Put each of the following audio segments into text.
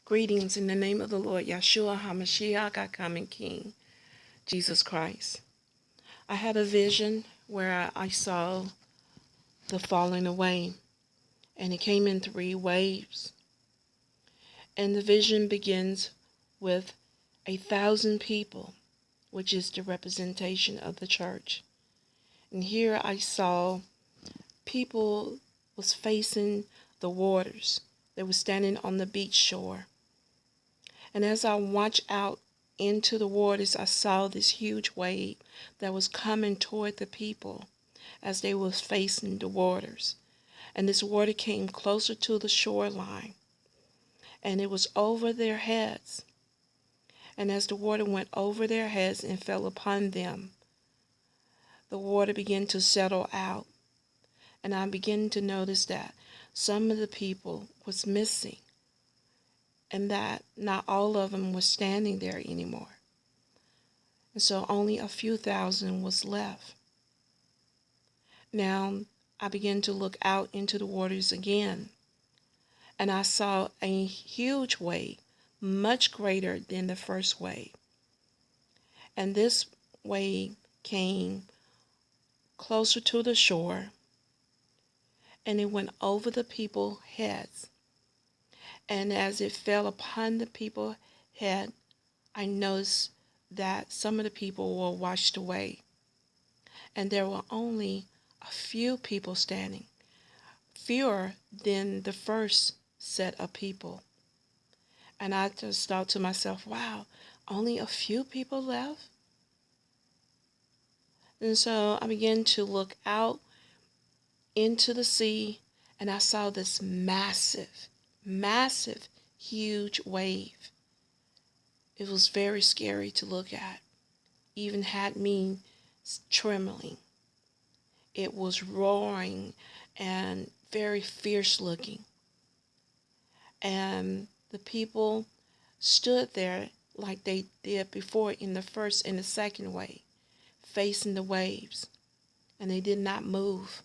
Greetings in the name of the Lord Yeshua HaMashiach, our coming King, Jesus Christ. I had a vision where I saw the falling away, and it came in 3 waves. And the vision begins with 1,000 people, which is the representation of the church. And here I saw people was facing the waters. They were standing on the beach shore. And as I watched out into the waters, I saw this huge wave that was coming toward the people as they were facing the waters. And this water came closer to the shoreline, and it was over their heads. And as the water went over their heads and fell upon them, the water began to settle out. And I began to notice that some of the people was missing, and that not all of them were standing there anymore. And so only a few thousand was left. Now I began to look out into the waters again, and I saw a huge wave, much greater than the first wave. And this wave came closer to the shore, and it went over the people's heads. And as it fell upon the people's head, I noticed that some of the people were washed away. And there were only a few people standing, fewer than the first set of people. And I just thought to myself, wow, only a few people left? And so I began to look out into the sea, and I saw this massive, huge wave. It was very scary to look at, even had me trembling. It was roaring and very fierce looking. And the people stood there like they did before in the first and the second wave, facing the waves, and they did not move.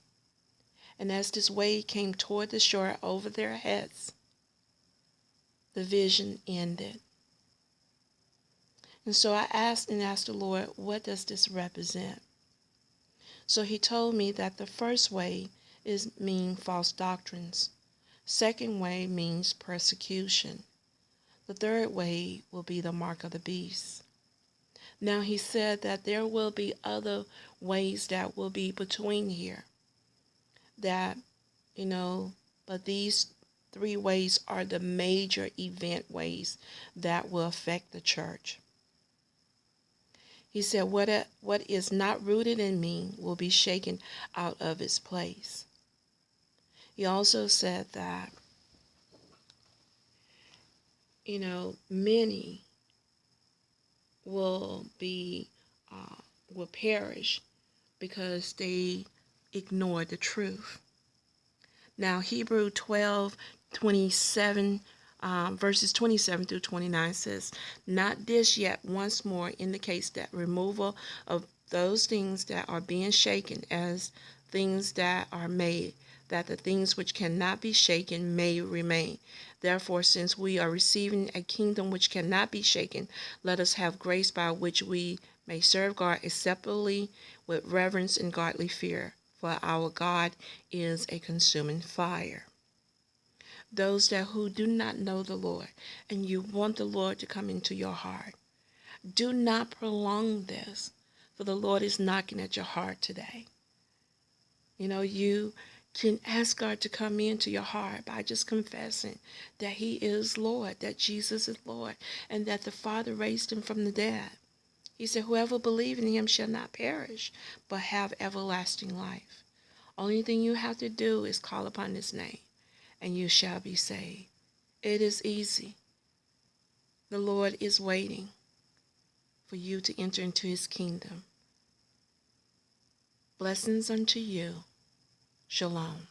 And as this wave came toward the shore over their heads, the vision ended. And so I asked the Lord, what does this represent? So he told me that the first wave means false doctrines. Second wave means persecution. The third wave will be the mark of the beast. Now he said that there will be other ways that will be between here. That, but these 3 ways are the major event ways that will affect the church. He said, what is not rooted in me will be shaken out of its place. He also said that, many will perish because they ignore the truth. Now, Hebrew 12:27, verses 27 through 29 says, not this yet once more indicates that removal of those things that are being shaken as things that are made, that the things which cannot be shaken may remain. Therefore, since we are receiving a kingdom which cannot be shaken, let us have grace by which we may serve God acceptably with reverence and godly fear. For our God is a consuming fire. Those who do not know the Lord, and you want the Lord to come into your heart, do not prolong this, for the Lord is knocking at your heart today. You can ask God to come into your heart by just confessing that he is Lord, that Jesus is Lord, and that the Father raised him from the dead. He said, whoever believes in him shall not perish, but have everlasting life. Only thing you have to do is call upon his name, and you shall be saved. It is easy. The Lord is waiting for you to enter into his kingdom. Blessings unto you. Shalom.